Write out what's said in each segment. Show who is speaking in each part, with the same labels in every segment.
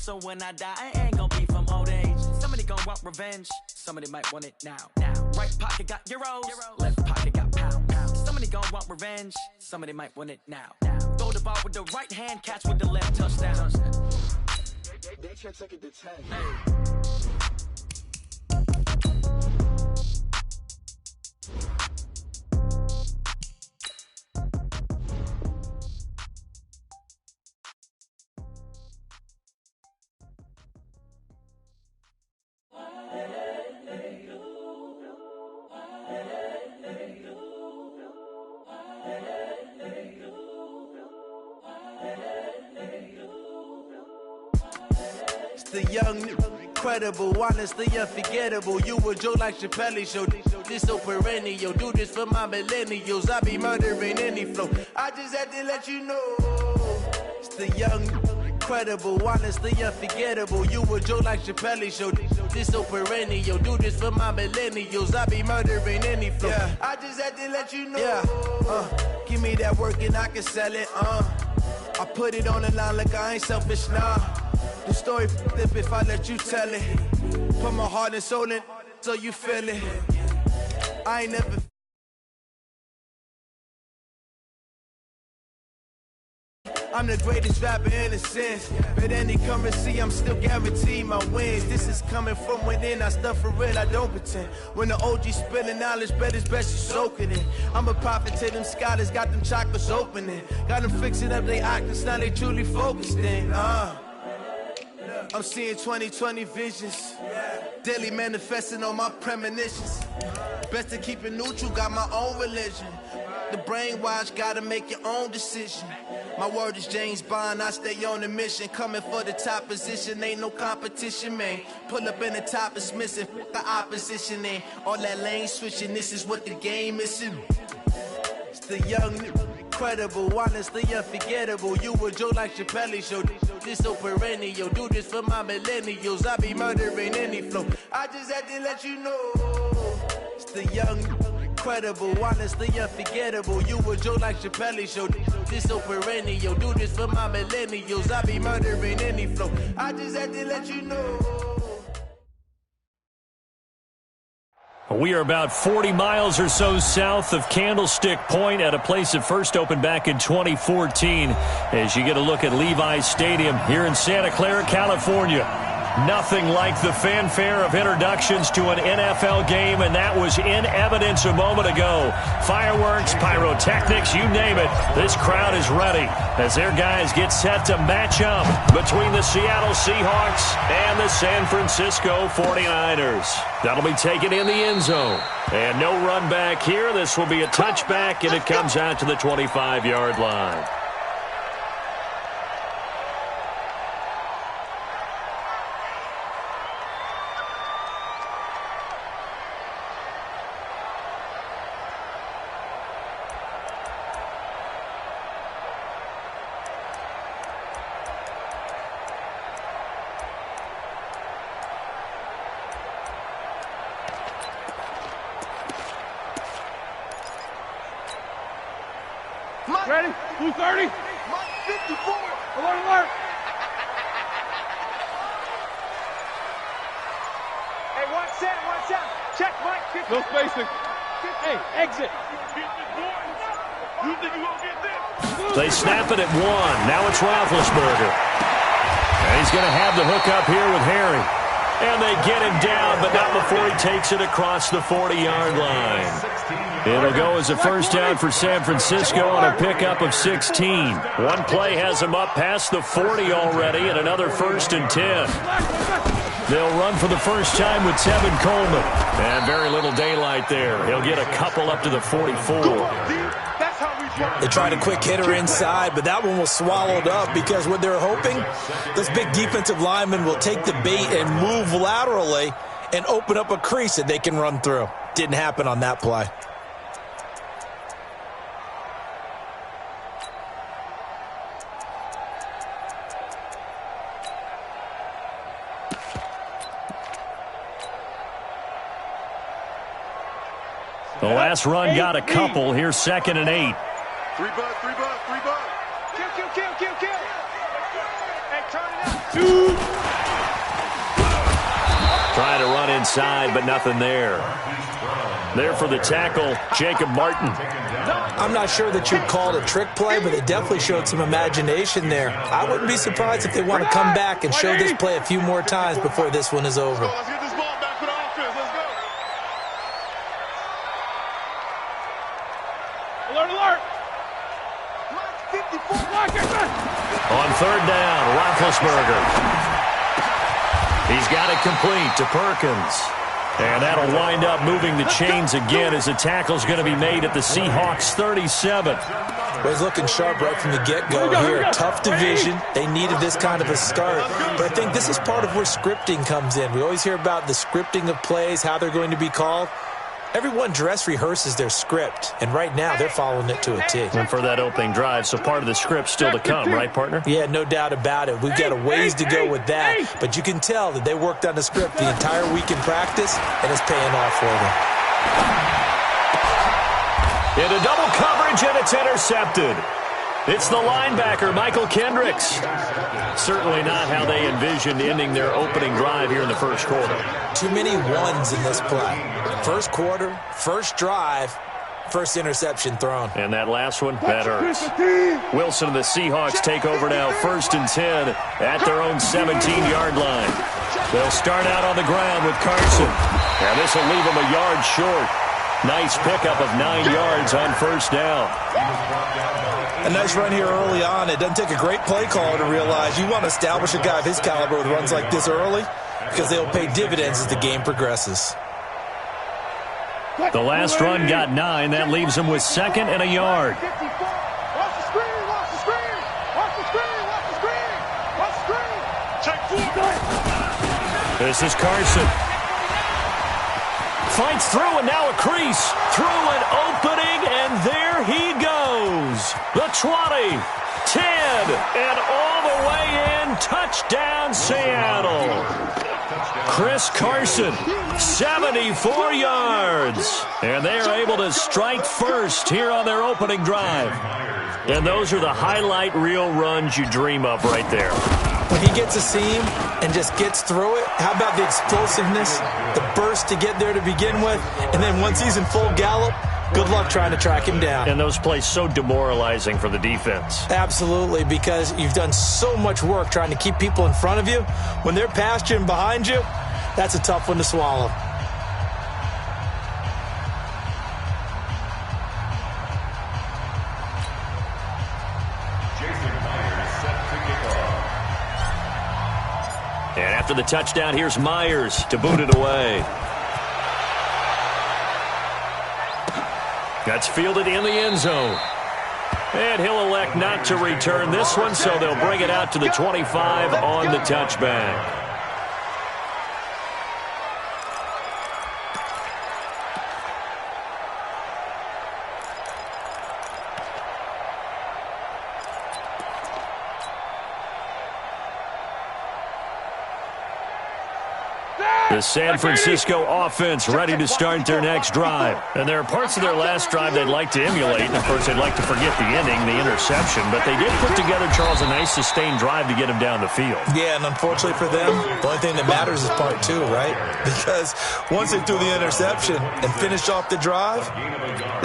Speaker 1: so when I die, I ain't gonna be from old age. Somebody gonna want revenge, somebody might want it now. Right pocket got euros, left pocket got pounds. Somebody gonna want revenge, somebody might want it now. Throw the ball with the right hand, catch with the left, touchdown.
Speaker 2: They can't take it to 10.
Speaker 3: The young, incredible, honestly unforgettable. You a Joe like Chappelle show. This so perennial. Do this for my millennials. I be murdering any flow. I just had to let you know. It's the young, incredible, honestly unforgettable. You a Joe like Chappelle show. This so perennial. Do this for my millennials. I be murdering any flow. Yeah. I just had to let you know. Yeah. Give me that work and I can sell it. I put it on the line like I ain't selfish, nah. The story flip if I let you tell it. Put my heart and soul in so you feel it. I ain't never. I'm the greatest rapper in a sense. But any currency, I'm still guaranteed my wins. This is coming from within. I stuff for real, I don't pretend. When the OG spilling knowledge, bet it's best you soak it in. I'm a prophet to them scholars, got them chakras opening. Got them fixing up they octaves, now they truly focused in. I'm seeing 2020 visions. Daily manifesting on my premonitions. Best to keep it neutral, got my own religion. The brainwash, gotta make your own decision. My word is James Bond, I stay on the mission. Coming for the top position, ain't no competition, man. Pull up in the top, it's missing, the opposition ain't. All that lane switching, this is what the game missing. It's the young, incredible, honestly unforgettable. You a Joe like Chappelle show. This so perennial. Do this for my millennials. I be murdering any flow. I just had to let you know. It's the young, incredible, honestly unforgettable. You a Joe like Chappelle show. This so perennial. Do this for my millennials. I be murdering any flow. I just had to let you know.
Speaker 4: We are about 40 miles or so south of Candlestick Point at a place that first opened back in 2014 as you get a look at Levi's Stadium here in Santa Clara, California. Nothing like the fanfare of introductions to an NFL game, and that was in evidence a moment ago. Fireworks, pyrotechnics, you name it. This crowd is ready as their guys get set to match up between the Seattle Seahawks and the San Francisco 49ers. That'll be taken in the end zone. And no run back here. This will be a touchback, and it comes out to the 25-yard line.
Speaker 5: Ready? Blue 30.
Speaker 2: Mike 54.
Speaker 5: Alert, alert.
Speaker 6: Hey, watch out, watch out. Check Mike 54.
Speaker 5: No spacing. Hey, exit.
Speaker 2: You think you gonna get this?
Speaker 4: They snap it at one. Now it's Roethlisberger. And he's going to have the hook up here with Harry. And they get him down, but not before he takes it across the 40-yard line. It'll go as a first down for San Francisco on a pickup of 16. One play has him up past the 40 already, and another 1st and 10. They'll run for the first time with Tevin Coleman. And very little daylight there. He'll get a couple up to the 44.
Speaker 7: They tried a quick hitter inside, but that one was swallowed up because what they're hoping, this big defensive lineman will take the bait and move laterally and open up a crease that they can run through. Didn't happen on that play.
Speaker 4: The last run got a couple. Here's 2nd and 8.
Speaker 2: 3 bucks, 3 bucks, 3 bucks.
Speaker 6: Kill. Hey, turn it up.
Speaker 4: inside, but nothing there. There for the tackle, Jacob Martin.
Speaker 7: I'm not sure that you'd call it a trick play, but they definitely showed some imagination there. I wouldn't be surprised if they want to come back and show this play a few more times before this one is over.
Speaker 2: Let's get this ball back for the offense. Let's go.
Speaker 5: Alert, alert.
Speaker 4: On third down, Roethlisberger. He's got it complete to Perkins. And that'll wind up moving the chains again as the tackle's going to be made at the Seahawks 37.
Speaker 7: Well, he's looking sharp right from the get-go here. Tough division. They needed this kind of a start. But I think this is part of where scripting comes in. We always hear about the scripting of plays, how they're going to be called. Everyone dress rehearses their script, and right now they're following it to a T.
Speaker 4: And for that opening drive, so part of the script still to come, right, partner?
Speaker 7: Yeah, no doubt about it. We've got a ways to go with that, but you can tell that they worked on the script the entire week in practice, and it's paying off for them.
Speaker 4: Into double coverage, and it's intercepted. It's the linebacker, Michael Kendricks. Certainly not how they envisioned ending their opening drive here in the first quarter.
Speaker 7: Too many ones in this play. First quarter, first drive, first interception thrown.
Speaker 4: And that last one, that hurts. Wilson and the Seahawks take over now, 1st and 10 at their own 17-yard line. They'll start out on the ground with Carson. And this will leave them a yard short. Nice pickup of 9 yards on first down.
Speaker 7: A nice run here early on. It doesn't take a great play caller to realize you want to establish a guy of his caliber with runs like this early because they'll pay dividends as the game progresses.
Speaker 4: The last run got 9. That leaves him with 2nd and a yard.
Speaker 6: Watch the screen, watch the screen, watch the screen, watch the screen, watch the screen.
Speaker 2: Check 4.
Speaker 4: This is Carson. Fights through, and now a crease. Through an opening, and there he goes. The 20, 10, and all the way in. Touchdown, Seattle. Chris Carson, 74 yards. And they are able to strike first here on their opening drive. And those are the highlight reel runs you dream of right there.
Speaker 7: When he gets a seam and just gets through it, how about the explosiveness, the burst to get there to begin with, and then once he's in full gallop, good luck trying to track him down.
Speaker 4: And those plays so demoralizing for the defense.
Speaker 7: Absolutely, because you've done so much work trying to keep people in front of you. When they're past you and behind you, that's a tough one to swallow.
Speaker 4: And after the touchdown, here's Myers to boot it away. That's fielded in the end zone. And he'll elect not to return this one, so they'll bring it out to the 25 on the touchback. The San Francisco offense ready to start their next drive. And there are parts of their last drive they'd like to emulate. And, of course, they'd like to forget the ending, the interception. But they did put together, Charles, a nice sustained drive to get him down the field.
Speaker 7: Yeah, and unfortunately for them, the only thing that matters is part 2, right? Because once they threw the interception and finished off the drive,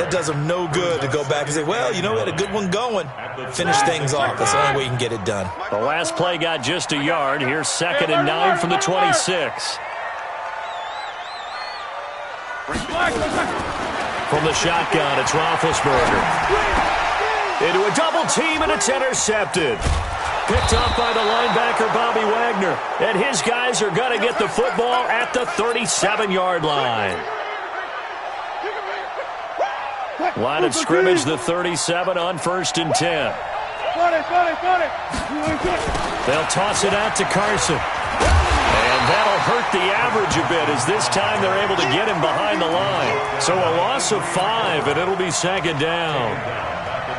Speaker 7: that does them no good to go back and say, well, you know, we had a good one going. Finish things off. That's the only way you can get it done.
Speaker 4: The last play got just a yard. Here's 2nd and 9 from the 26. From the shotgun, it's Roethlisberger. Into a double team, and it's intercepted. Picked up by the linebacker, Bobby Wagner. And his guys are going to get the football at the 37-yard line. Line of scrimmage, the 37 on 1st and 10. They'll toss it out to Carson. And that'll hurt the average a bit as this time they're able to get him behind the line. So a loss of 5, and it'll be 2nd down.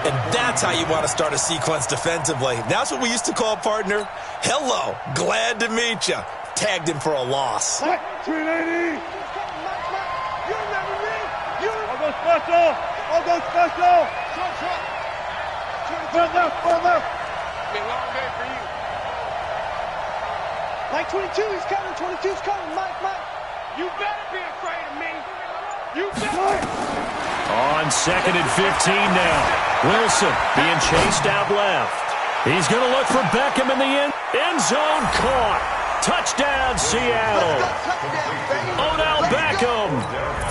Speaker 7: And that's how you want to start a sequence defensively. That's what we used to call, partner, hello, glad to meet you. Tagged him for a loss.
Speaker 5: 380. I'll go special. I'll go special. Front left.
Speaker 2: Been a long day for you.
Speaker 6: Mike 22, he's coming. 22's coming. Mike. You better be afraid of me. You better.
Speaker 4: On 2nd and 15 now. Wilson being chased out left. He's going to look for Beckham in the end zone. Caught. Touchdown, Seattle. Odell Beckham,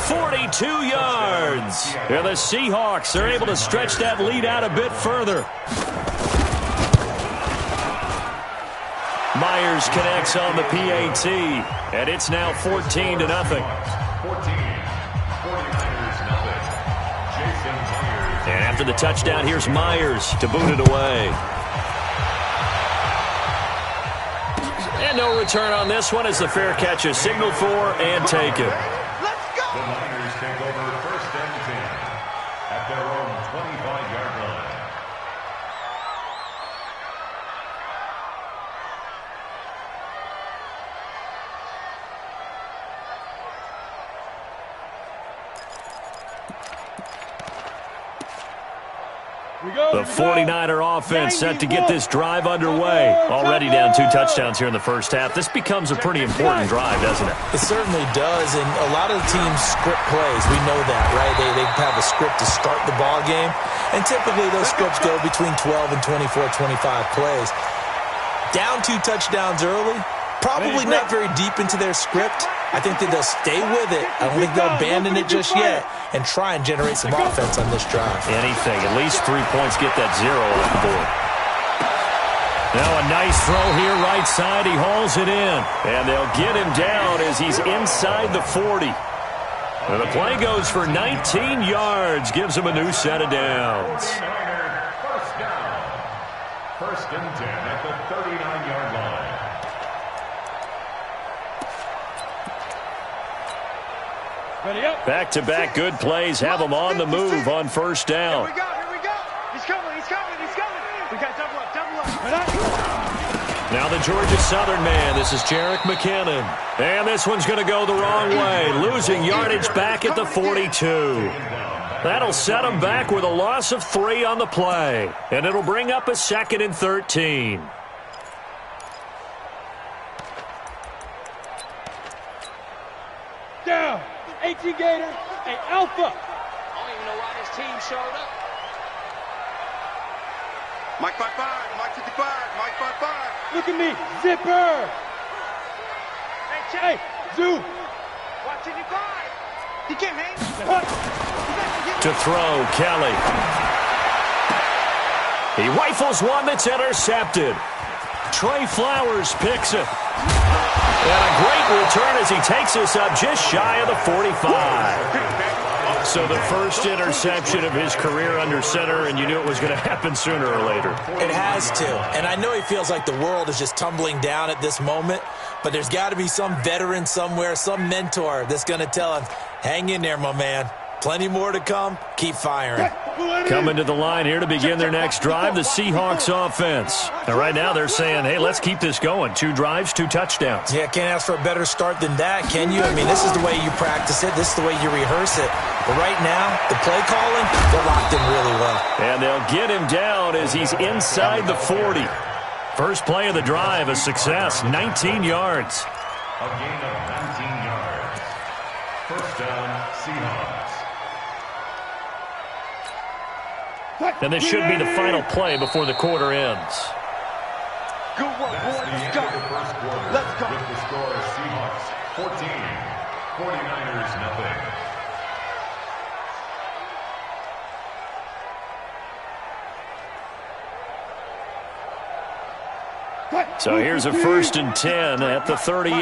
Speaker 4: 42 yards. And the Seahawks are able to stretch that lead out a bit further. Myers connects on the PAT, and it's now 14-0. And after the touchdown, here's Myers to boot it away. And no return on this one as the fair catch is signaled for and taken.
Speaker 6: Let's go.
Speaker 2: The Niners take over 1st and 10 at their own 25-yard line.
Speaker 4: The 49er offense set to get this drive underway. Already down 2 touchdowns here in the first half. This becomes a pretty important drive, doesn't it?
Speaker 7: It certainly does, and a lot of the teams script plays. We know that, right? They have a script to start the ball game, and typically those scripts go between 12 and 24, 25 plays. Down 2 touchdowns early, probably not very deep into their script. I think that they'll stay with it. I don't think they'll abandon it just yet and try and generate some offense on this drive.
Speaker 4: Anything. At least 3 points, get that 0 off the board. Now a nice throw here right side. He hauls it in. And they'll get him down as he's inside the 40. And the play goes for 19 yards. Gives him a new set of downs.
Speaker 2: First down. 1st and 10 at the 39-yard line.
Speaker 4: Back-to-back good plays have him on the move on 1st down.
Speaker 6: Here we go. He's coming. We got double up.
Speaker 4: Now the Georgia Southern man. This is Jerick McKinnon. And this one's going to go the wrong way. Losing yardage back at the 42. That'll set him back with a loss of 3 on the play. And it'll bring up a 2nd and 13.
Speaker 5: Down. 18 Gator, a alpha.
Speaker 8: I don't even know why this team showed up.
Speaker 6: Mike 5-5, Mike 55, Mike 5-5.
Speaker 5: Look at me, zipper. Hey, Zoo.
Speaker 6: Watch it, 5. He can't hang.
Speaker 4: To throw, Kelly. He rifles one that's intercepted. Trey Flowers picks it. And a great return as he takes this up just shy of the 45. So the first interception of his career under center, and you knew it was going to happen sooner or later.
Speaker 7: It has to. And I know he feels like the world is just tumbling down at this moment, but there's got to be some veteran somewhere, some mentor that's going to tell him, hang in there, my man. Plenty more to come. Keep firing.
Speaker 4: Coming to the line here to begin their next drive, the Seahawks offense. And right now they're saying, hey, let's keep this going. 2 drives, 2 touchdowns.
Speaker 7: Yeah, can't ask for a better start than that, can you? I mean, this is the way you practice it. This is the way you rehearse it. But right now, the play calling, they're locked in really well.
Speaker 4: And they'll get him down as he's inside the 40. First play of the drive, a success, 19 yards.
Speaker 2: A gain of 19 yards. First down, Seahawks.
Speaker 4: And this should be the final play before the quarter ends.
Speaker 6: Good work,
Speaker 2: That's
Speaker 6: boys.
Speaker 2: the end of the first quarter.
Speaker 6: Let's go.
Speaker 2: With the score Seahawks 14, 49ers nothing.
Speaker 4: So here's a 1st and 10 at the 38.
Speaker 6: It's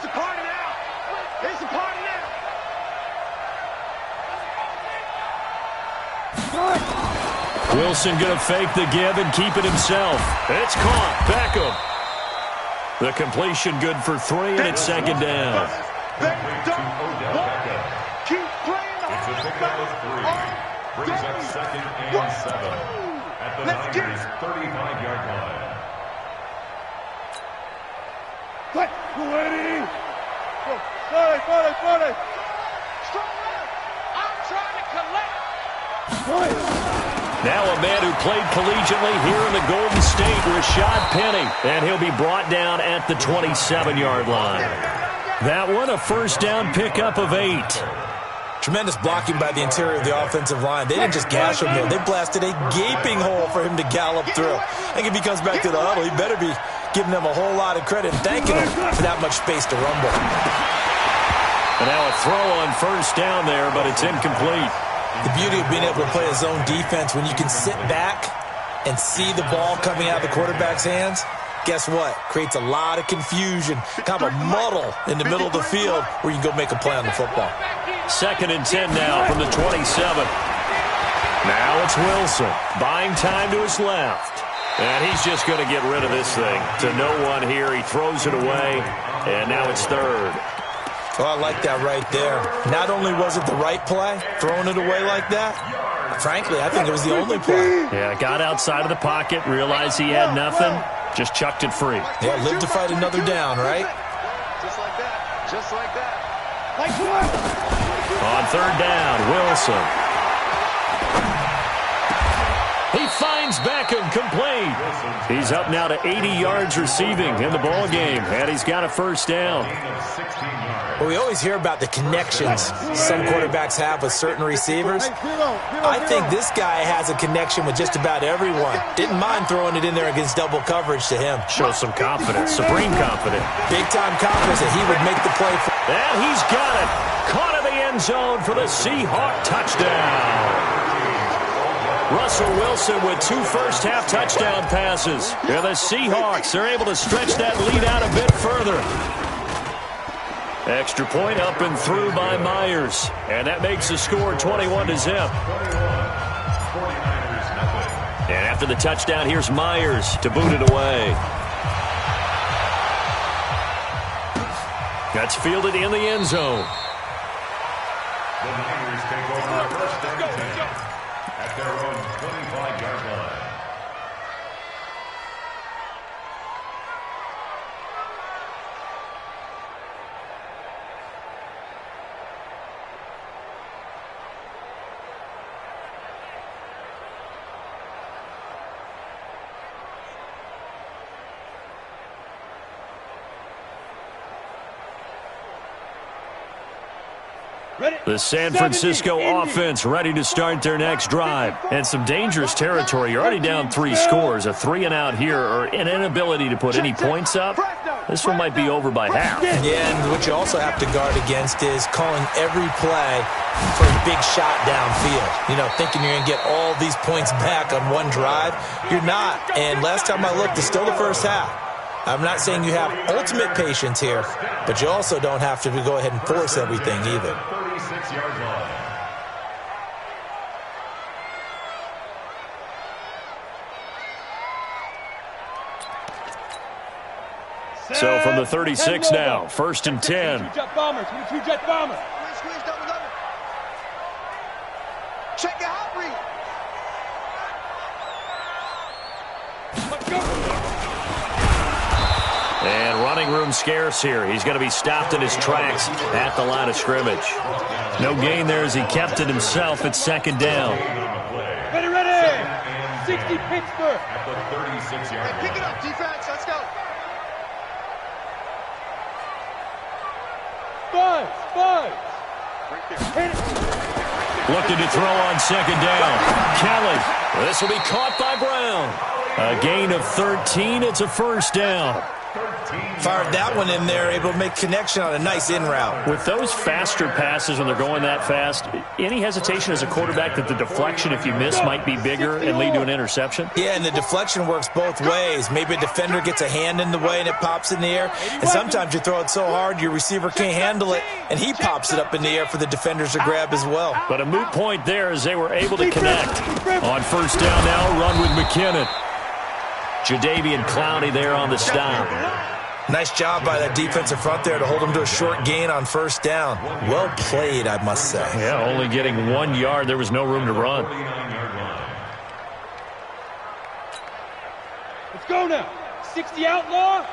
Speaker 6: a party now. It's a party now.
Speaker 4: Wilson going to fake the give and keep it himself. It's caught. Beckham. The completion good for 3, and it's 2nd down.
Speaker 6: Keep playing the
Speaker 2: It's a pickup of 3. Brings up 2nd and 7 at the Niners' 35-yard line.
Speaker 5: Sorry.
Speaker 8: Strong left. I'm trying to collect.
Speaker 4: Now a man who played collegiately here in the Golden State, Rashad Penny. And he'll be brought down at the 27-yard line. That one, a first down pickup of 8.
Speaker 7: Tremendous blocking by the interior of the offensive line. They didn't just gash him, though. They blasted a gaping hole for him to gallop through. I think if he comes back to the huddle, he better be giving them a whole lot of credit and thanking them for that much space to rumble.
Speaker 4: And now a throw on first down there, but it's incomplete.
Speaker 7: The beauty of being able to play a zone defense when you can sit back and see the ball coming out of the quarterback's hands, guess what? Creates a lot of confusion, kind of a muddle in the middle of the field where you can go make a play on the football.
Speaker 4: 2nd and 10 now from the 27. Now it's Wilson, buying time to his left. And he's just going to get rid of this thing. To no one here, he throws it away, and now it's 3rd.
Speaker 7: Oh, I like that right there. Not only was it the right play, throwing it away like that, frankly, I think it was the only play.
Speaker 4: Yeah, got outside of the pocket, realized he had nothing, just chucked it free.
Speaker 7: Yeah, live to fight another down, right?
Speaker 6: Just like that. Just like that.
Speaker 4: On 3rd down, Wilson. He finds Beckham, complete. He's up now to 80 yards receiving in the ball game, and he's got a first down.
Speaker 7: Well, we always hear about the connections some quarterbacks have with certain receivers. I think this guy has a connection with just about everyone. Didn't mind throwing it in there against double coverage to him.
Speaker 4: Shows some confidence, supreme confidence.
Speaker 7: Big-time confidence that he would make the play.
Speaker 4: And he's got it. Caught in the end zone for the Seahawk touchdown. Russell Wilson with 2 first-half touchdown passes. And the Seahawks are able to stretch that lead out a bit further. Extra point up and through by Myers. And that makes the score 21-0. And after the touchdown, here's Myers to boot it away. That's fielded in the end zone.
Speaker 2: The Niners take over first and 10 at their own 25-yard line.
Speaker 4: The San Francisco offense ready to start their next drive. And some dangerous territory. You're already down 3 scores. A 3-and-out here, or an inability to put any points up. This one might be over by half.
Speaker 7: Yeah, and what you also have to guard against is calling every play for a big shot downfield. You know, thinking you're going to get all these points back on one drive. You're not. And last time I looked, it's still the first half. I'm not saying you have ultimate patience here, but you also don't have to go ahead and force everything either.
Speaker 2: 36-yard line.
Speaker 4: So from the 36 now, 1st and 10.
Speaker 5: Jet bombers. Two jet bombers.
Speaker 6: Squeeze, double. Check your hot read.
Speaker 5: Let's go.
Speaker 4: And running room scarce here. He's going to be stopped in his tracks at the line of scrimmage. No gain there as he kept it himself at 2nd down.
Speaker 5: Ready. 60 Pittsburgh.
Speaker 2: At the 36-yard line.
Speaker 6: Pick it up, defense. Let's go.
Speaker 5: Five. Hit it.
Speaker 4: Looking to throw on 2nd down. Kelly. This will be caught by Brown. A gain of 13. It's a first down.
Speaker 7: Fired that one in there, able to make connection on a nice in route.
Speaker 4: With those faster passes when they're going that fast, any hesitation as a quarterback that the deflection, if you miss, might be bigger and lead to an interception?
Speaker 7: Yeah, and the deflection works both ways. Maybe a defender gets a hand in the way and it pops in the air. And sometimes you throw it so hard your receiver can't handle it, and he pops it up in the air for the defenders to grab as well.
Speaker 4: But a moot point there as they were able to connect. On first down now, run with McKinnon. Jadeveon Clowney there on the stop.
Speaker 7: Nice job by that defensive front there to hold him to a short gain on first down. Well played, I must say.
Speaker 4: Yeah, only getting 1 yard. There was no room to run.
Speaker 5: Let's go now. 60 outlaw.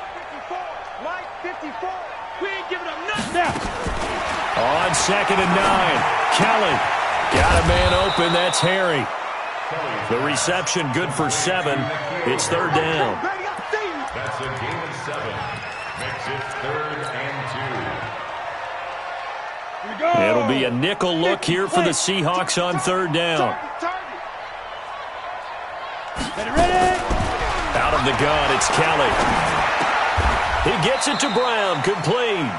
Speaker 6: 54. Mike, 54.
Speaker 5: We ain't giving up nothing now.
Speaker 4: On 2nd and 9. Kelly got a man open. That's Harry. The reception good for 7. It's 3rd down.
Speaker 2: That's a gain of 7. Makes it 3rd and 2.
Speaker 4: It'll be a nickel look here for the Seahawks on third down. Out of the gun, it's Kelly. He gets it to Brown, complete.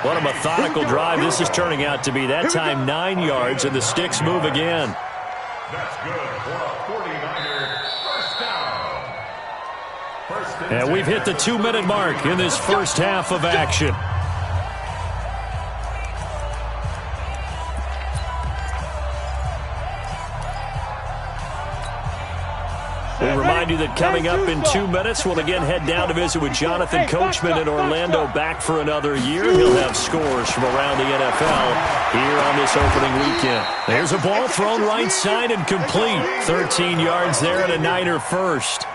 Speaker 4: What a methodical drive this is turning out to be. That time 9 yards, and the sticks move again.
Speaker 2: That's good for a 49er first down.
Speaker 4: And we've hit the 2-minute mark in this first half of action. We remind you that coming up in 2 minutes, we'll again head down to visit with Jonathan Coachman in Orlando, back for another year. He'll have scores from around the NFL here on this opening weekend. There's a ball thrown right side and complete. 13 yards there and a Niner first.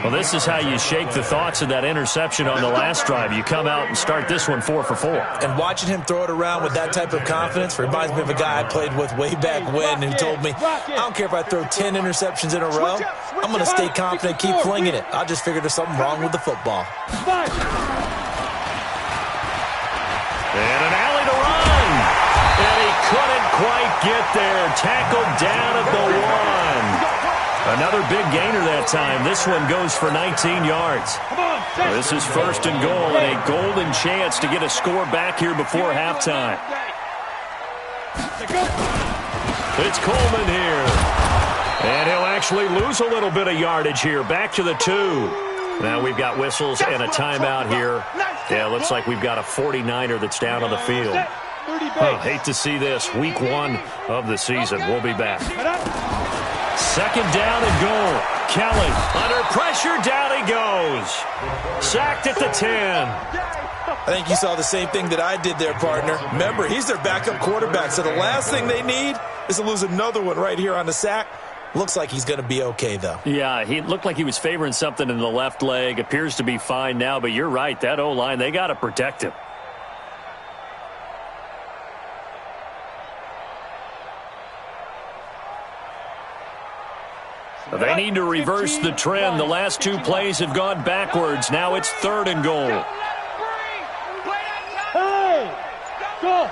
Speaker 4: Well, this is how you shake the thoughts of that interception on the last drive. You come out and start this one 4 for 4.
Speaker 7: And watching him throw it around with that type of confidence reminds me of a guy I played with way back when who told me, I don't care if I throw 10 interceptions in a row, I'm going to stay confident, keep flinging it. I just figured there's something wrong with the football.
Speaker 4: And an alley to run. And he couldn't quite get there. Tackled down at the 1. Another big gainer that time. This one goes for 19 yards. This is first and goal, and a golden chance to get a score back here before halftime. It's Coleman here. And he'll actually lose a little bit of yardage here. Back to the 2. Now we've got whistles and a timeout here. Yeah, looks like we've got a 49er that's down on the field. Oh, hate to see this. Week 1 of the season. We'll be back. Second down and goal. Kelly under pressure. Down he goes. Sacked at the 10.
Speaker 7: I think you saw the same thing that I did there, partner. Remember, he's their backup quarterback, so the last thing they need is to lose another one right here on the sack. Looks like he's going to be okay, though.
Speaker 4: Yeah, he looked like he was favoring something in the left leg. Appears to be fine now, but you're right. That O-line, they got to protect him. They need to reverse the trend. The last 2 plays have gone backwards. Now it's third and goal.
Speaker 5: Hey! Go!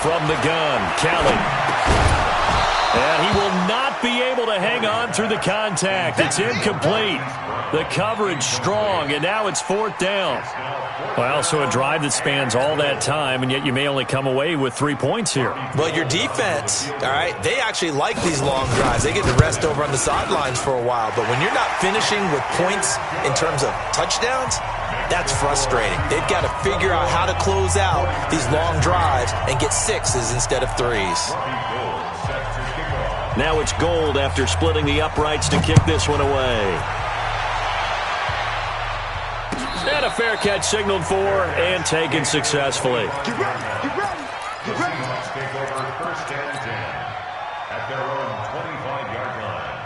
Speaker 4: From the gun, Kelly. And he will not be able to hang on through the contact. It's incomplete. The coverage strong, and now it's fourth down. Well, so a drive that spans all that time, and yet you may only come away with 3 points here.
Speaker 7: Well, your defense, all right, they actually like these long drives. They get to rest over on the sidelines for a while. But when you're not finishing with points in terms of touchdowns, that's frustrating. They've got to figure out how to close out these long drives and get 6s instead of 3s.
Speaker 4: Now it's Gold after splitting the uprights to kick this one away. And a fair catch signaled for and taken successfully.
Speaker 2: Get ready. Seahawks take over first and 10 at their own 25-yard line.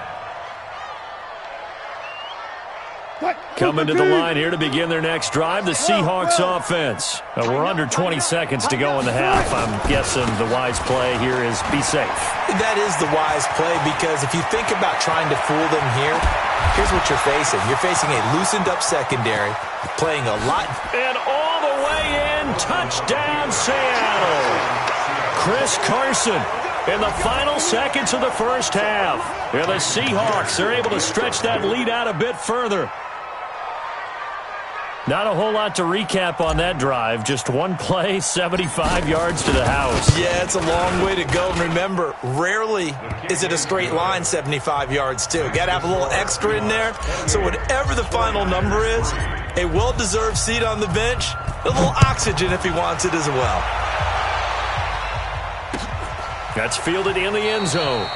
Speaker 4: Coming to the line here to begin their next drive, the Seahawks offense. We're under 20 seconds to go in the half. I'm guessing the wise play here is be safe.
Speaker 7: That is the wise play, because if you think about trying to fool them here, here's what you're facing. You're facing a loosened-up secondary, playing a lot.
Speaker 4: And all the way in, touchdown Seattle. Chris Carson in the final seconds of the first half. Yeah, the Seahawks are able to stretch that lead out a bit further. Not a whole lot to recap on that drive. Just one play, 75 yards to the house.
Speaker 7: Yeah, it's a long way to go. And remember, rarely is it a straight line 75 yards, too. Got to have a little extra in there. So whatever the final number is, a well-deserved seat on the bench, a little oxygen if he wants it as well.
Speaker 4: That's fielded in the end zone.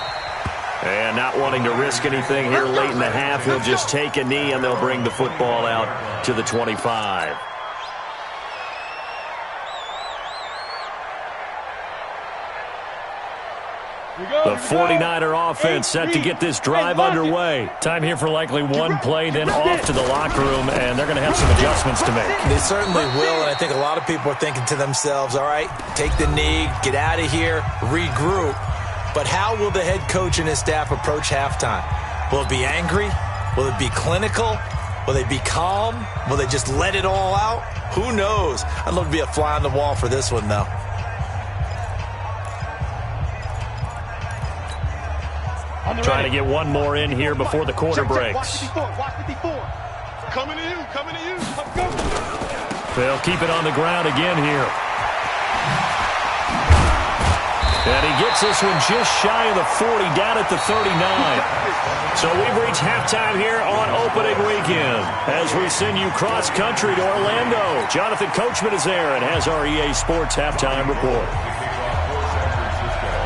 Speaker 4: And not wanting to risk anything here late in the half, he'll just take a knee and they'll bring the football out to the 25. The 49er offense set to get this drive underway. Time here for likely one play, then off to the locker room, and they're going to have some adjustments to make.
Speaker 7: They certainly will, and I think a lot of people are thinking to themselves, all right, take the knee, get out of here, regroup. But how will the head coach and his staff approach halftime? Will it be angry? Will it be clinical? Will they be calm? Will they just let it all out? Who knows? I'd love to be a fly on the wall for this one, though.
Speaker 4: Trying to get one more in here before the quarter breaks.
Speaker 6: Coming to you, coming to you. Go.
Speaker 4: They'll keep it on the ground again here. And he gets this one just shy of the 40, down at the 39. So we've reached halftime here on opening weekend. As we send you cross-country to Orlando, Jonathan Coachman is there and has our EA Sports halftime report.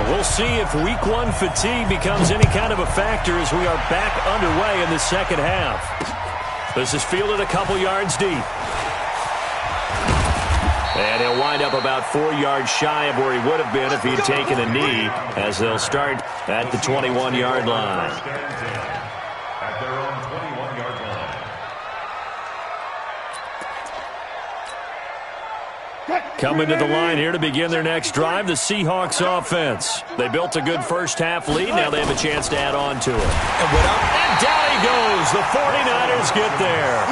Speaker 4: We'll see if Week 1 fatigue becomes any kind of a factor as we are back underway in the second half. This is fielded a couple yards deep. And he'll wind up about 4 yards shy of where he would have been if he had taken a knee, as they'll start at the 21-yard line.
Speaker 2: At their own 21-yard line.
Speaker 4: Coming to the line here to begin their next drive, the Seahawks offense. They built a good first-half lead. Now they have a chance to add on to it. And down he goes. The 49ers get there.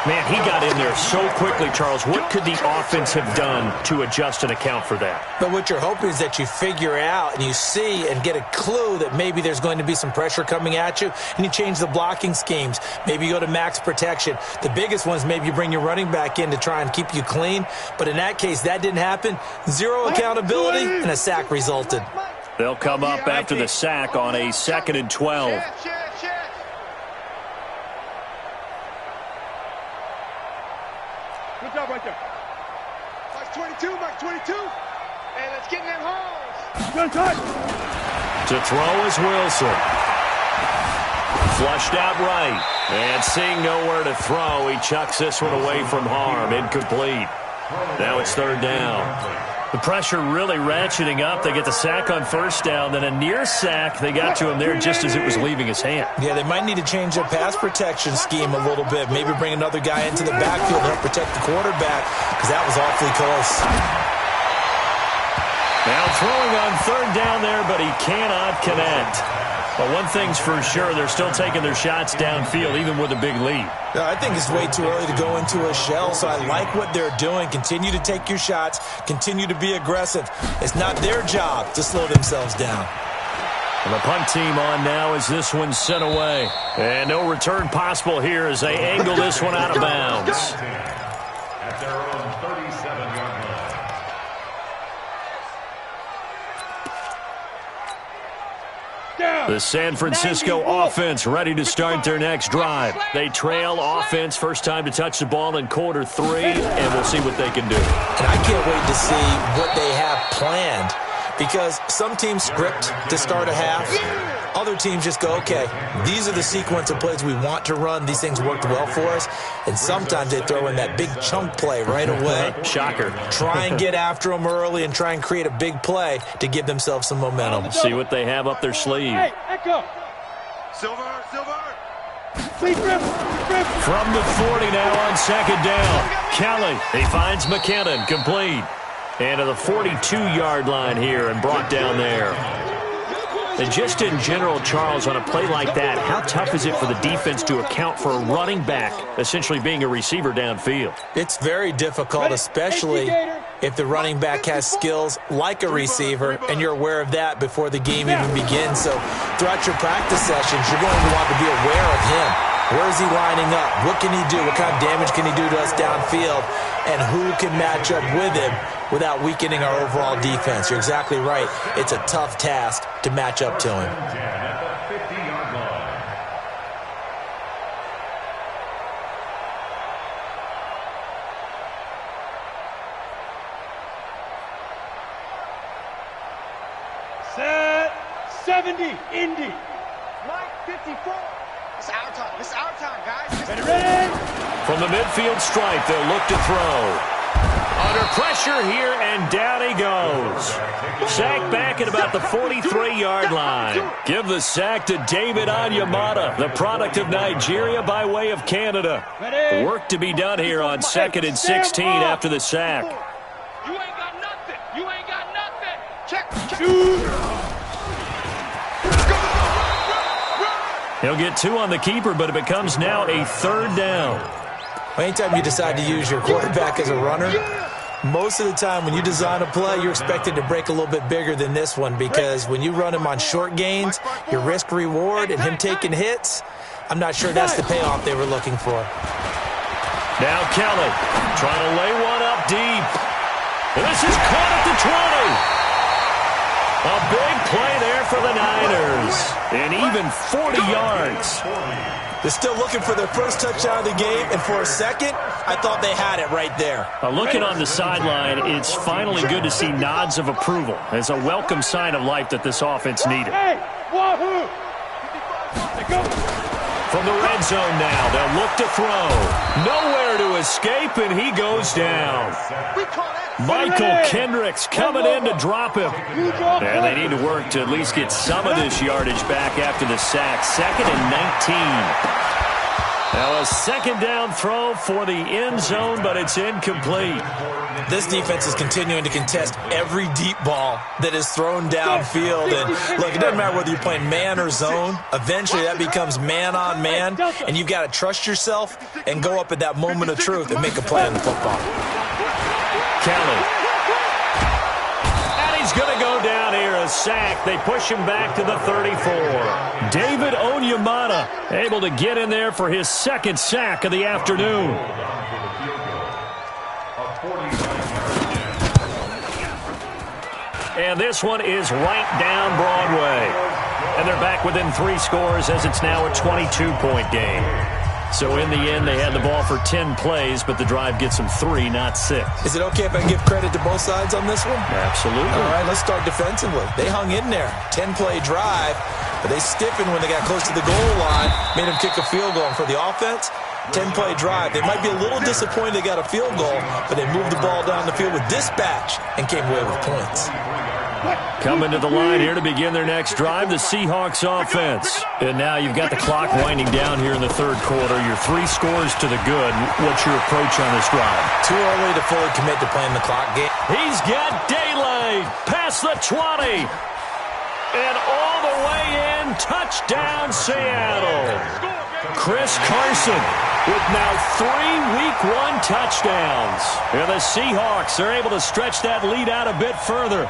Speaker 4: Man, he got in there so quickly, Charles. What could the offense have done to adjust and account for that?
Speaker 7: But what you're hoping is that you figure out and you see and get a clue that maybe there's going to be some pressure coming at you, and you change the blocking schemes. Maybe you go to max protection. The biggest one is maybe you bring your running back in to try and keep you clean. But in that case, that didn't happen. Zero accountability, and a sack resulted.
Speaker 4: They'll come up after the sack on a 2nd and 12.
Speaker 6: Good job right there. Mike 22, Mike 22. Hey, let's get in them holes. Good touch.
Speaker 4: To throw is Wilson. Flushed out right. And seeing nowhere to throw, he chucks this one away from harm. Incomplete. Now it's 3rd down. The pressure really ratcheting up. They get the sack on 1st down, then a near sack. They got to him there just as it was leaving his hand.
Speaker 7: Yeah, they might need to change their pass protection scheme a little bit. Maybe bring another guy into the backfield to help protect the quarterback, because that was awfully close.
Speaker 4: Now throwing on 3rd down there, but he cannot connect. But one thing's for sure, they're still taking their shots downfield, even with a big lead.
Speaker 7: I think it's way too early to go into a shell, so I like what they're doing. Continue to take your shots. Continue to be aggressive. It's not their job to slow themselves down.
Speaker 4: And the punt team on now as this one's sent away. And no return possible here as they angle this one out of bounds.
Speaker 2: At their own 37-yard line.
Speaker 4: The San Francisco offense ready to start their next drive. They trail offense, first time to touch the ball in quarter 3, and we'll see what they can do.
Speaker 7: And I can't wait to see what they have planned, because some teams script to start a half. Other teams just go, okay, these are the sequence of plays we want to run. These things worked well for us. And sometimes they throw in that big chunk play right away.
Speaker 4: Shocker.
Speaker 7: Try and get after them early and try and create a big play to give themselves some momentum.
Speaker 4: See what they have up their sleeve.
Speaker 6: Hey, echo. Silver.
Speaker 4: From the 40 now on 2nd down. Kelly, he finds McKinnon, complete. And to the 42-yard line here and brought down there. And just in general, Charles, on a play like that, how tough is it for the defense to account for a running back essentially being a receiver downfield?
Speaker 7: It's very difficult, especially if the running back has skills like a receiver, and you're aware of that before the game even begins. So throughout your practice sessions, you're going to want to be aware of him. Where is he lining up? What can he do? What kind of damage can he do to us downfield? And who can match up with him without weakening our overall defense? You're exactly right. It's a tough task to match up to him.
Speaker 2: At the 50-yard line.
Speaker 6: Set 70, Indy.
Speaker 8: Mike 54. It's our time. It's our time, guys.
Speaker 6: Ready?
Speaker 4: From the midfield stripe, they'll look to throw. Under pressure here, and down he goes. Sack back at about the 43-yard line. Give the sack to David Onyemata, the product of Nigeria by way of Canada. Work to be done here on 2nd and 16 after the sack.
Speaker 8: You ain't got nothing. You ain't got nothing. Check.
Speaker 4: He'll get 2 on the keeper, but it becomes now a 3rd down.
Speaker 7: Anytime you decide to use your quarterback as a runner, most of the time when you design a play, you're expected to break a little bit bigger than this one, because when you run him on short gains, your risk-reward and him taking hits, I'm not sure that's the payoff they were looking for.
Speaker 4: Now Kelly trying to lay one up deep. This is caught at the 20. A big play there for the Niners. And even 40 yards.
Speaker 7: They're still looking for their first touchdown of the game, and for a second, I thought they had it right there.
Speaker 4: Looking on the sideline, it's finally good to see nods of approval as a welcome sign of life that this offense needed. From the red zone now, they'll look to throw. Nowhere to escape, and he goes down. Michael Kendricks coming in to drop him. And they need to work to at least get some of this yardage back after the sack. 2nd and 19. Now a 2nd down throw for the end zone, but it's incomplete.
Speaker 7: This defense is continuing to contest every deep ball that is thrown downfield. And look, it doesn't matter whether you're playing man or zone. Eventually that becomes man on man, and you've got to trust yourself and go up at that moment of truth and make a play on the football.
Speaker 4: Kelly. And he's going to go down here, a sack. They push him back to the 34. David Onyemata able to get in there for his 2nd sack of the afternoon. And this one is right down Broadway. And they're back within 3 scores as it's now a 22-point game. So in the end, they had the ball for 10 plays, but the drive gets them 3, not 6.
Speaker 7: Is it okay if I give credit to both sides on this one?
Speaker 4: Absolutely.
Speaker 7: All right, let's start defensively. They hung in there. 10-play drive, but they stiffened when they got close to the goal line, made them kick a field goal. And for the offense, 10-play drive. They might be a little disappointed they got a field goal, but they moved the ball down the field with dispatch and came away with points.
Speaker 4: Coming to the line here to begin their next drive, the Seahawks offense. And now you've got the clock winding down here in the 3rd quarter. You're 3 scores to the good. What's your approach on this drive?
Speaker 7: Too early to fully commit to playing the clock game.
Speaker 4: He's got daylight past the 20. And all the way in, touchdown Seattle. Chris Carson with now 3 Week 1 touchdowns. And the Seahawks are able to stretch that lead out a bit further.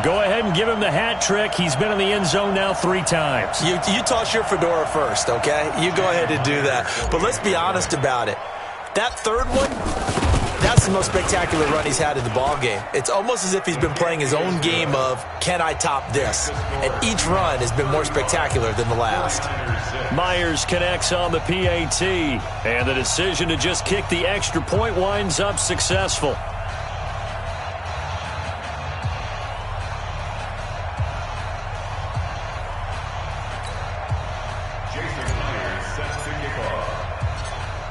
Speaker 4: Go ahead and give him the hat trick. He's been in the end zone now 3 times.
Speaker 7: You toss your fedora first, okay? You go ahead and do that. But let's be honest about it. That 3rd one, that's the most spectacular run he's had in the ballgame. It's almost as if he's been playing his own game of, can I top this? And each run has been more spectacular than the last.
Speaker 4: Myers connects on the PAT. And the decision to just kick the extra point winds up successful.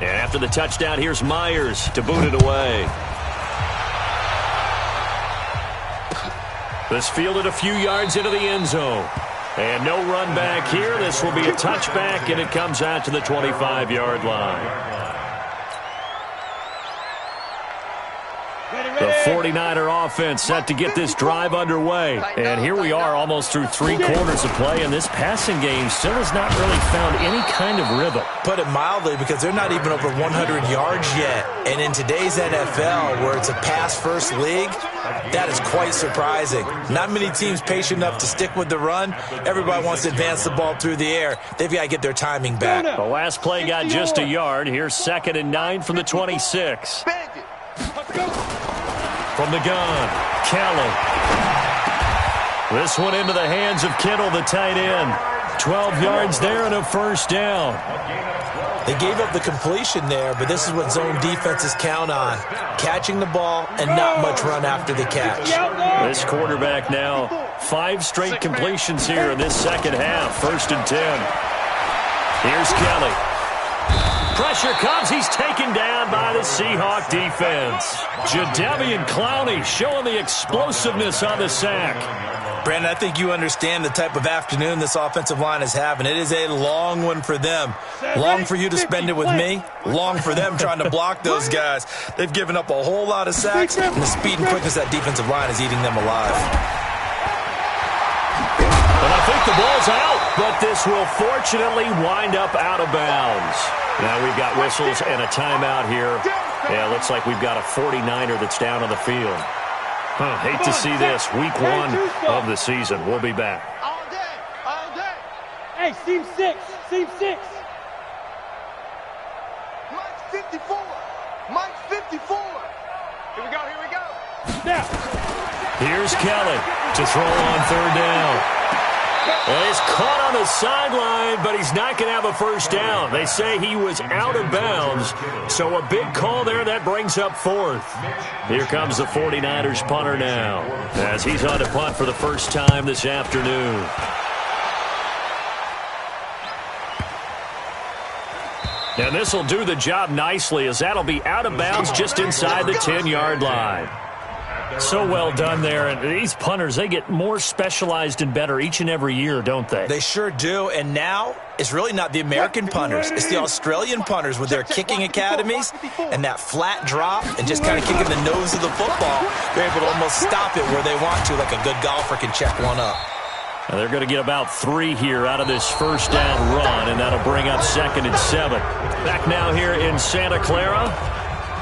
Speaker 4: And after the touchdown, here's Myers to boot it away. This fielded a few yards into the end zone. And no run back here. This will be a touchback, and it comes out to the 25-yard line. The 49er offense set to get this drive underway. And here we are almost through 3 quarters of play, and this passing game still has not really found any kind of rhythm.
Speaker 7: Put it mildly, because they're not even over 100 yards yet. And in today's NFL, where it's a pass-first league, that is quite surprising. Not many teams patient enough to stick with the run. Everybody wants to advance the ball through the air. They've got to get their timing back.
Speaker 4: The last play got just a yard. Here's 2nd and 9 from the 26. From the gun, Kelly. This one into the hands of Kittle, the tight end. 12 yards there and a 1st down.
Speaker 7: They gave up the completion there, but this is what zone defenses count on. Catching the ball and not much run after the catch.
Speaker 4: This quarterback now 5 straight completions here in this 2nd half. 1st and 10. Here's Kelly. Pressure comes. He's taken down by the Seahawk defense. Jadeveon Clowney showing the explosiveness on the sack.
Speaker 7: Brandon, I think you understand the type of afternoon this offensive line is having. It is a long one for them. Long for you to spend it with me. Long for them trying to block those guys. They've given up a whole lot of sacks, and the speed and quickness of that defensive line is eating them alive.
Speaker 4: And I think the ball's out. but this will fortunately wind up out of bounds. Now we've got whistles and a timeout here. Yeah, looks like we've got a 49er that's down on the field. Hate to see this. Week 1 of the season. We'll be back.
Speaker 6: All day, all day.
Speaker 5: Hey, seam 6, seam 6.
Speaker 6: Mike's 54. Mike's 54. Here we go, here we go.
Speaker 5: Now.
Speaker 4: Here's Kelly to throw on third down. Well, he's caught on the sideline, but he's not going to have a first down. They say he was out of bounds, so a big call there. That brings up fourth. Here comes the 49ers punter now, as he's on to punt for the first time this afternoon. And this will do the job nicely, as that'll be out of bounds just inside the 10-yard line. So well done there. And these punters, they get more specialized and better each and every year, don't they?
Speaker 7: They sure do. And now it's really not the American punters. It's the Australian punters with their kicking academies and that flat drop and just kind of kicking the nose of the football. They're able to almost stop it where they want to, like a good golfer can check one up.
Speaker 4: Now they're going to get about 3 here out of this first down run, and that'll bring up 2nd and 7. Back now here in Santa Clara.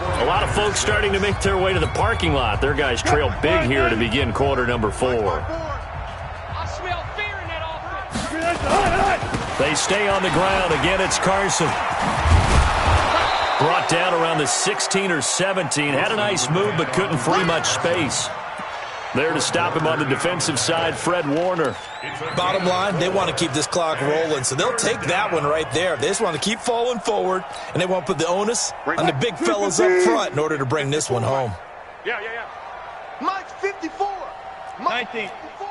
Speaker 4: A lot of folks starting to make their way to the parking lot. Their guys trail big here to begin quarter number 4.
Speaker 6: I smell fear in that offense.
Speaker 4: They stay on the ground. Again, it's Carson. Brought down around the 16 or 17. Had a nice move, but couldn't free much space. There to stop him on the defensive side, Fred Warner.
Speaker 7: Bottom line, they want to keep this clock rolling, so they'll take that one right there. They just want to keep falling forward, and they want to put the onus on the big fellas up front in order to bring this one home.
Speaker 6: Yeah. Mike's 54. Mike's
Speaker 5: 19.
Speaker 6: 54.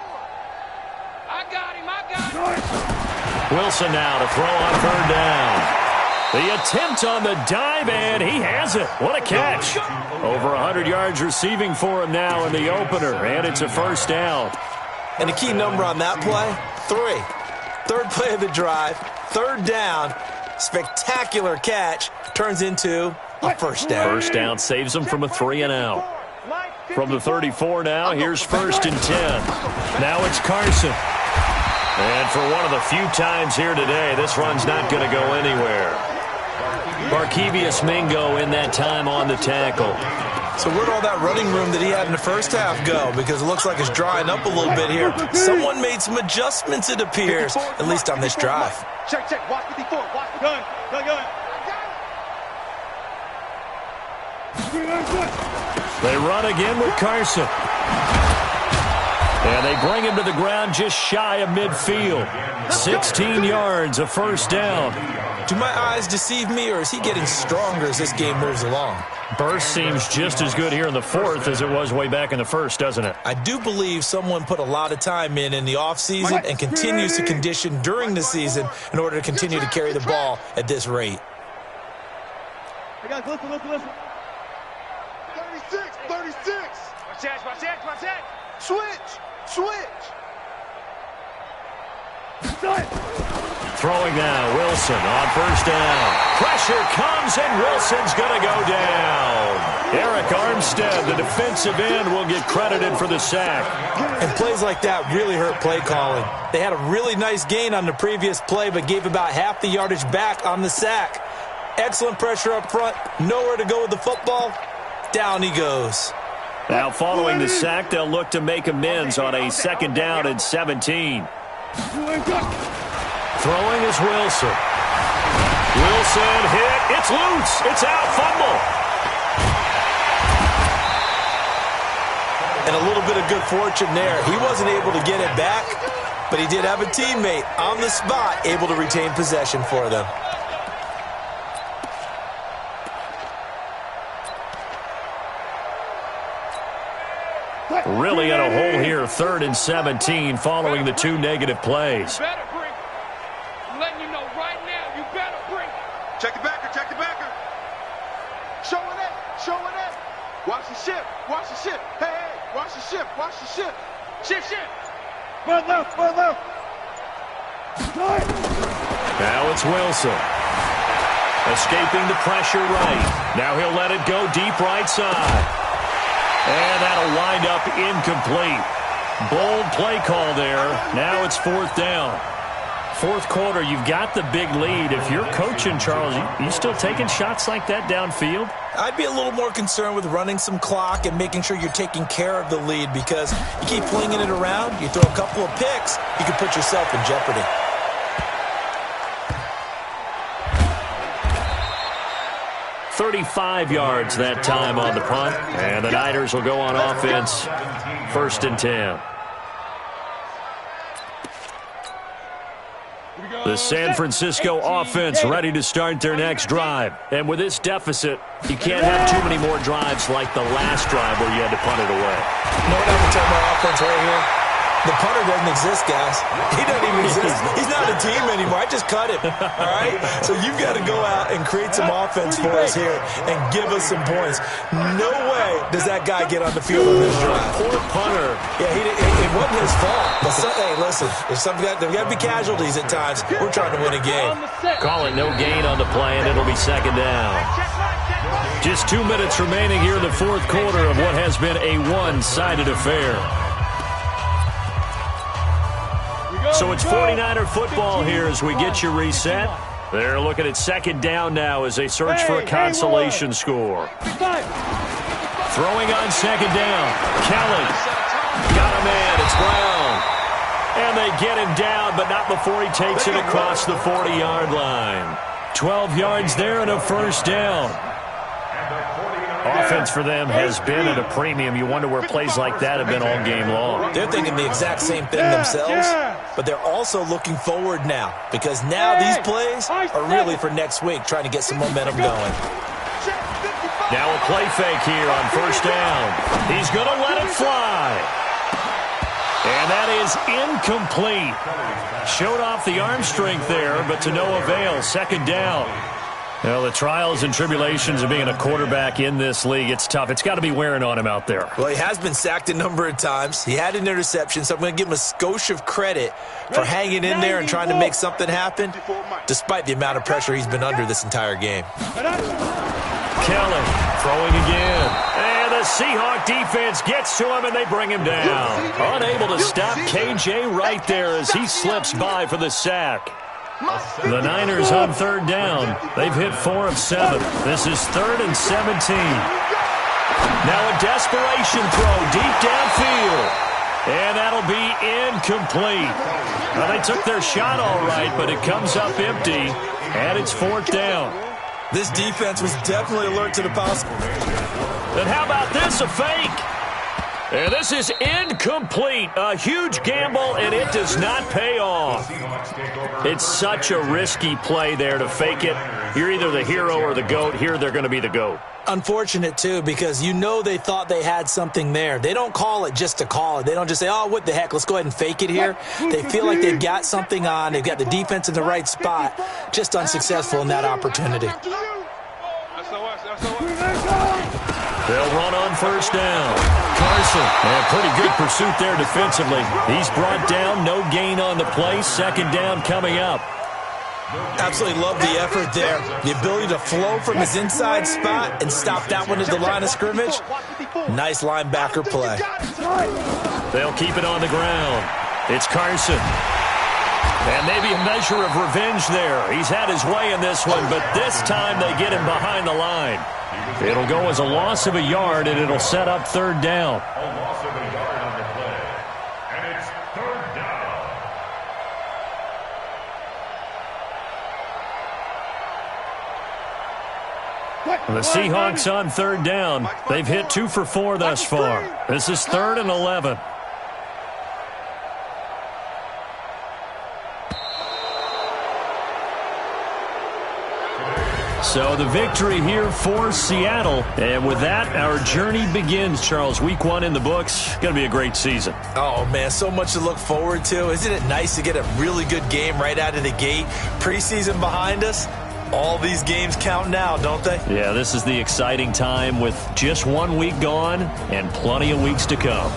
Speaker 6: I got him.
Speaker 4: Wilson now to throw on third down. The attempt on the dive, and he has it. What a catch. Over 100 yards receiving for him now in the opener, and it's a first down.
Speaker 7: And the key number on that play, 3. Third play of the drive, third down, spectacular catch, turns into a first down.
Speaker 4: First down saves him from a 3 and out. From the 34 now, here's 1st and 10. Now it's Carson. And for one of the few times here today, this run's not going to go anywhere. Barkevius Mingo in that time on the tackle.
Speaker 7: So where'd all that running room that he had in the first half go? Because it looks like it's drying up a little bit here. Someone made some adjustments, it appears, at least on this drive.
Speaker 6: Check. Watch 54. Watch the gun.
Speaker 4: They run again with Carson. And they bring him to the ground just shy of midfield. 16 yards, a first down.
Speaker 7: Do my eyes deceive me, or is he getting stronger as this game moves along?
Speaker 4: Burst seems just as good here in the 4th as it was way back in the 1st, doesn't it?
Speaker 7: I do believe someone put a lot of time in the offseason and continues to condition during the season in order to continue to carry the ball at this rate.
Speaker 5: Hey guys, listen.
Speaker 6: 36. Watch that. Switch.
Speaker 4: Throwing now, Wilson on first down. Pressure comes, and Wilson's going to go down. Eric Armstead, the defensive end, will get credited for the sack.
Speaker 7: And plays like that really hurt play calling. They had a really nice gain on the previous play, but gave about half the yardage back on the sack. Excellent pressure up front. Nowhere to go with the football. Down he goes.
Speaker 4: Now following the sack, they'll look to make amends on a 2nd down and 17. Throwing is Wilson. Wilson hit. It's loose. It's out. Fumble.
Speaker 7: And a little bit of good fortune there. He wasn't able to get it back, but he did have a teammate on the spot able to retain possession for them.
Speaker 4: Really in a hole here, 3rd and 17, following the 2 negative plays.
Speaker 6: I'm letting you know right now, you better bring it. Check the backer. Showing it. Watch the ship. Hey, watch the ship. Ship.
Speaker 5: Run left.
Speaker 4: Now it's Wilson. Escaping the pressure right. Now he'll let it go deep right side. And that'll wind up incomplete. Bold play call there. Now it's 4th down. fourth quarter, you've got the big lead. If you're coaching, Charles, you still taking shots like that downfield?
Speaker 7: I'd be a little more concerned with running some clock and making sure you're taking care of the lead, because you keep flinging it around, you throw a couple of picks, you can put yourself in jeopardy.
Speaker 4: $35 yards that time on the punt, and the Niners will go on offense, 1st and 10. The San Francisco offense ready to start their next drive. And with this deficit, you can't have too many more drives like the last drive where you had to punt it away.
Speaker 7: You know what I would tell my offense right here? The punter doesn't exist, guys. He doesn't even exist. He's not a team anymore. I just cut him, all right? So you've got to go out and create some offense for us here and give us some points. No way does that guy get on the field on this drive.
Speaker 4: Poor punter.
Speaker 7: Yeah, it wasn't his fault. But hey, listen, there's got to be casualties at times. We're trying to win a game.
Speaker 4: Call it no gain on the play, and it'll be 2nd down. Just 2 minutes remaining here in the fourth quarter of what has been a one-sided affair. So it's 49er football here as we get you reset. They're looking at 2nd down now as they search for a consolation score. Throwing on 2nd down. Kelly got a man. It's Brown. And they get him down, but not before he takes it across the 40-yard line. 12 yards there and a 1st down. Offense for them has been at a premium. You wonder where plays like that have been all game long.
Speaker 7: They're thinking the exact same thing themselves, but they're also looking forward now, because now these plays are really for next week, trying to get some momentum going.
Speaker 4: Now a play fake here on 1st down. He's going to let it fly. And that is incomplete. Showed off the arm strength there, but to no avail. 2nd down. Well, the trials and tribulations of being a quarterback in this league, it's tough. It's got to be wearing on him out there.
Speaker 7: Well, he has been sacked a number of times. He had an interception, so I'm going to give him a skosh of credit for hanging in there and trying to make something happen, despite the amount of pressure he's been under this entire game.
Speaker 4: Kelly throwing again. And the Seahawk defense gets to him, and they bring him down. Unable to stop KJ right there as he slips by for the sack. The Niners on 3rd down. They've hit 4 of 7. This is 3rd and 17. Now a desperation throw deep downfield. And that'll be incomplete. Well, they took their shot all right, but it comes up empty. And it's 4th down.
Speaker 7: This defense was definitely alert to the possible.
Speaker 4: And how about this, a fake? And this is incomplete. A huge gamble, and it does not pay off. It's such a risky play there to fake it. You're either the hero or the GOAT. Here, they're going to be the GOAT.
Speaker 7: Unfortunate, too, because you know they thought they had something there. They don't call it just to call it. They don't just say, oh, what the heck, let's go ahead and fake it here. They feel like they've got something on. They've got the defense in the right spot. Just unsuccessful in that opportunity.
Speaker 4: They'll run on 1st down. Carson, and pretty good pursuit there defensively. He's brought down, no gain on the play. 2nd down coming up.
Speaker 7: Absolutely love the effort there. The ability to flow from his inside spot and stop that one at the line of scrimmage. Nice linebacker play.
Speaker 4: They'll keep it on the ground. It's Carson. And maybe a measure of revenge there. He's had his way in this one, but this time they get him behind the line. It'll go as a loss of a yard, and it'll set up 3rd down.
Speaker 2: A loss of a yard on the play. And it's 3rd down.
Speaker 4: The Seahawks on 3rd down. They've hit 2 for 4 thus far. This is 3rd and 11. So the victory here for Seattle. And with that, our journey begins, Charles. Week 1 in the books. Going to be a great season.
Speaker 7: Oh, man, so much to look forward to. Isn't it nice to get a really good game right out of the gate? Preseason behind us. All these games count now, don't they?
Speaker 4: Yeah, this is the exciting time with just 1 week gone and plenty of weeks to come.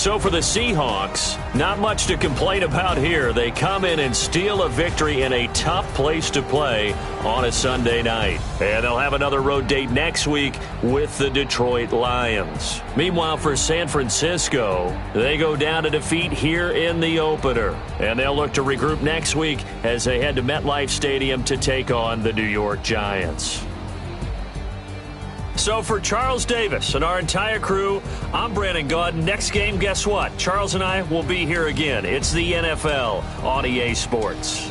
Speaker 4: So for the Seahawks, not much to complain about here. They come in and steal a victory in a tough place to play on a Sunday night. And they'll have another road date next week with the Detroit Lions. Meanwhile, for San Francisco, they go down to defeat here in the opener. And they'll look to regroup next week as they head to MetLife Stadium to take on the New York Giants. So for Charles Davis and our entire crew, I'm Brandon Gaudin. Next game, guess what? Charles and I will be here again. It's the NFL on EA Sports.